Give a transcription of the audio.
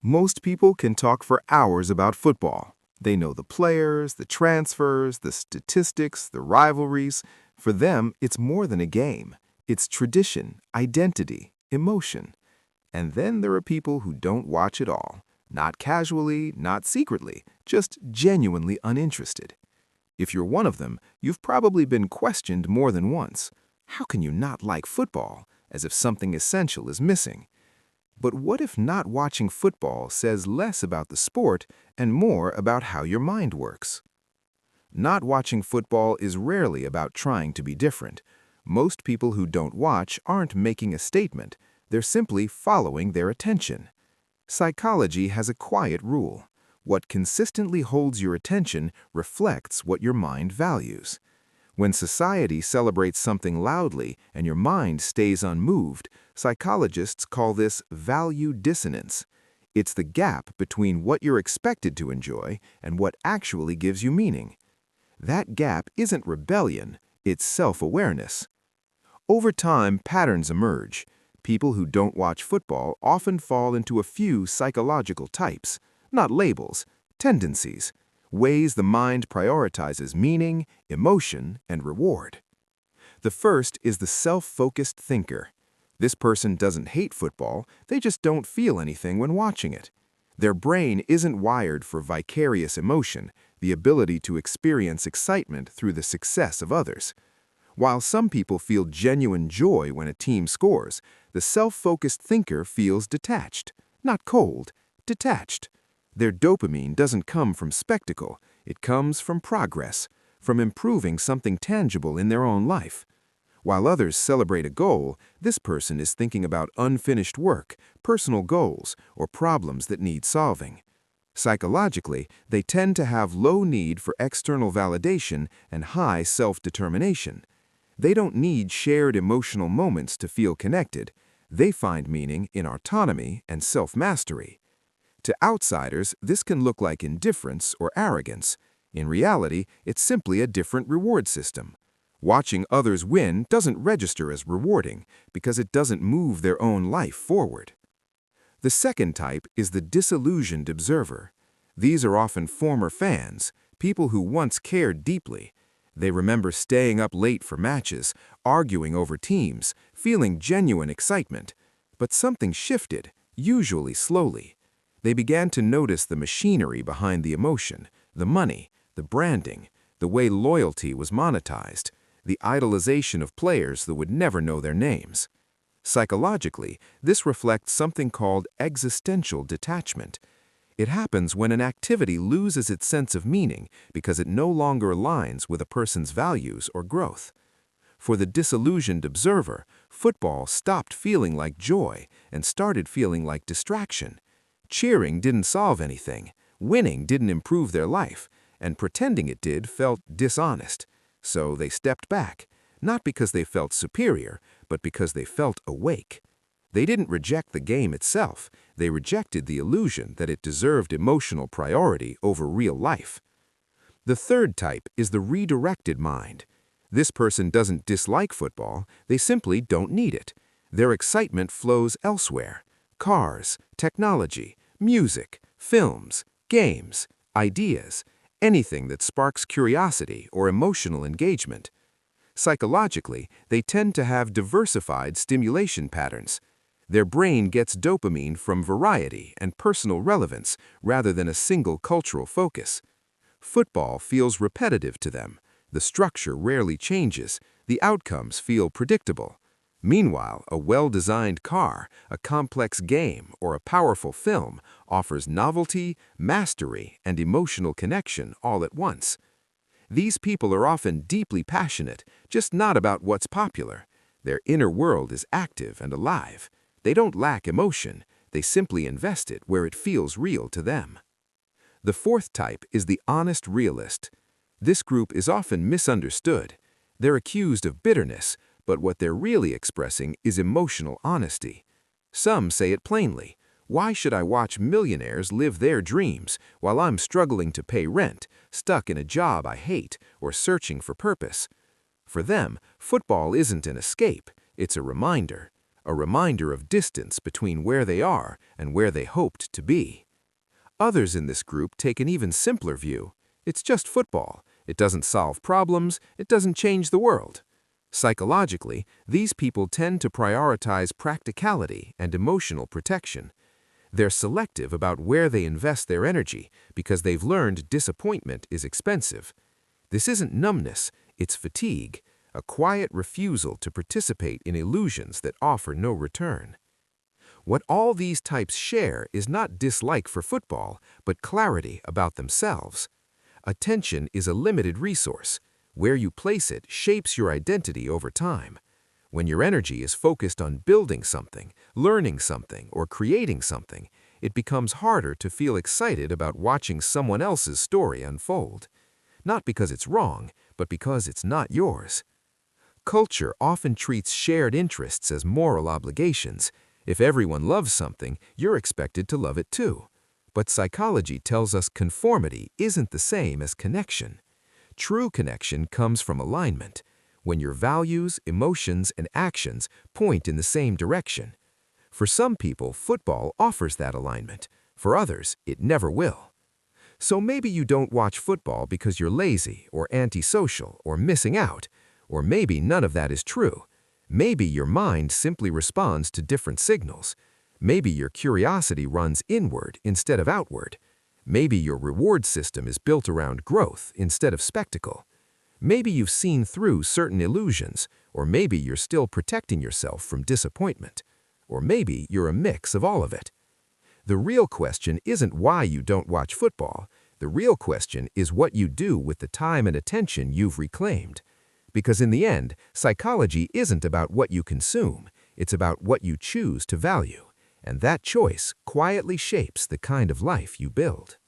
Most people can talk for hours about football. They know the players, the transfers, the statistics, the rivalries. For them, it's more than a game. It's tradition, identity, emotion. And then there are people who don't watch at all. Not casually, not secretly, just genuinely uninterested. If you're one of them, you've probably been questioned more than once. How can you not like football? As if something essential is missing. But what if not watching football says less about the sport and more about how your mind works? Not watching football is rarely about trying to be different. Most people who don't watch aren't making a statement, they're simply following their attention. Psychology has a quiet rule. What consistently holds your attention reflects what your mind values. When society celebrates something loudly and your mind stays unmoved, psychologists call this value dissonance. It's the gap between what you're expected to enjoy and what actually gives you meaning. That gap isn't rebellion, it's self-awareness. Over time, patterns emerge. People who don't watch football often fall into a few psychological types, not labels, tendencies, ways the mind prioritizes meaning, emotion, and reward. The first is the self-focused thinker. This person doesn't hate football, they just don't feel anything when watching it. Their brain isn't wired for vicarious emotion, the ability to experience excitement through the success of others. While some people feel genuine joy when a team scores, the self-focused thinker feels detached, not cold, detached. Their dopamine doesn't come from spectacle, it comes from progress, from improving something tangible in their own life. While others celebrate a goal, this person is thinking about unfinished work, personal goals, or problems that need solving. Psychologically, they tend to have low need for external validation and high self-determination. They don't need shared emotional moments to feel connected. They find meaning in autonomy and self-mastery. To outsiders, this can look like indifference or arrogance. In reality, it's simply a different reward system. Watching others win doesn't register as rewarding because it doesn't move their own life forward. The second type is the disillusioned observer. These are often former fans, people who once cared deeply. They remember staying up late for matches, arguing over teams, feeling genuine excitement. But something shifted, usually slowly. They began to notice the machinery behind the emotion, the money, the branding, the way loyalty was monetized, the idolization of players that would never know their names. Psychologically, this reflects something called existential detachment. It happens when an activity loses its sense of meaning because it no longer aligns with a person's values or growth. For the disillusioned observer, football stopped feeling like joy and started feeling like distraction. Cheering didn't solve anything, winning didn't improve their life, and pretending it did felt dishonest. So they stepped back, not because they felt superior, but because they felt awake. They didn't reject the game itself, they rejected the illusion that it deserved emotional priority over real life. The third type is the redirected mind. This person doesn't dislike football, they simply don't need it. Their excitement flows elsewhere. Cars, technology, music, films, games, ideas, anything that sparks curiosity or emotional engagement. Psychologically, they tend to have diversified stimulation patterns. Their brain gets dopamine from variety and personal relevance rather than a single cultural focus. Football feels repetitive to them. The structure rarely changes. The outcomes feel predictable. Meanwhile, a well-designed car, a complex game, or a powerful film offers novelty, mastery, and emotional connection all at once. These people are often deeply passionate, just not about what's popular. Their inner world is active and alive. They don't lack emotion, they simply invest it where it feels real to them. The fourth type is the honest realist. This group is often misunderstood. They're accused of bitterness, but what they're really expressing is emotional honesty. Some say it plainly. Why should I watch millionaires live their dreams while I'm struggling to pay rent, stuck in a job I hate, or searching for purpose? For them, football isn't an escape, it's a reminder. a reminder of distance between where they are and where they hoped to be. Others in this group take an even simpler view. It's just football. It doesn't solve problems. It doesn't change the world. Psychologically, these people tend to prioritize practicality and emotional protection. They're selective about where they invest their energy because they've learned disappointment is expensive. This isn't numbness, it's fatigue, a quiet refusal to participate in illusions that offer no return. What all these types share is not dislike for football, but clarity about themselves. Attention is a limited resource. Where you place it shapes your identity over time. When your energy is focused on building something, learning something, or creating something, it becomes harder to feel excited about watching someone else's story unfold. Not because it's wrong, but because it's not yours. Culture often treats shared interests as moral obligations. If everyone loves something, you're expected to love it too. But psychology tells us conformity isn't the same as connection. True connection comes from alignment, when your values, emotions, and actions point in the same direction. For some people, football offers that alignment. For others, it never will. So maybe you don't watch football because you're lazy or antisocial or missing out, or maybe none of that is true. Maybe your mind simply responds to different signals. Maybe your curiosity runs inward instead of outward. Maybe your reward system is built around growth instead of spectacle. Maybe you've seen through certain illusions, or maybe you're still protecting yourself from disappointment. Or maybe you're a mix of all of it. The real question isn't why you don't watch football. The real question is what you do with the time and attention you've reclaimed. Because in the end, psychology isn't about what you consume, it's about what you choose to value. And that choice quietly shapes the kind of life you build.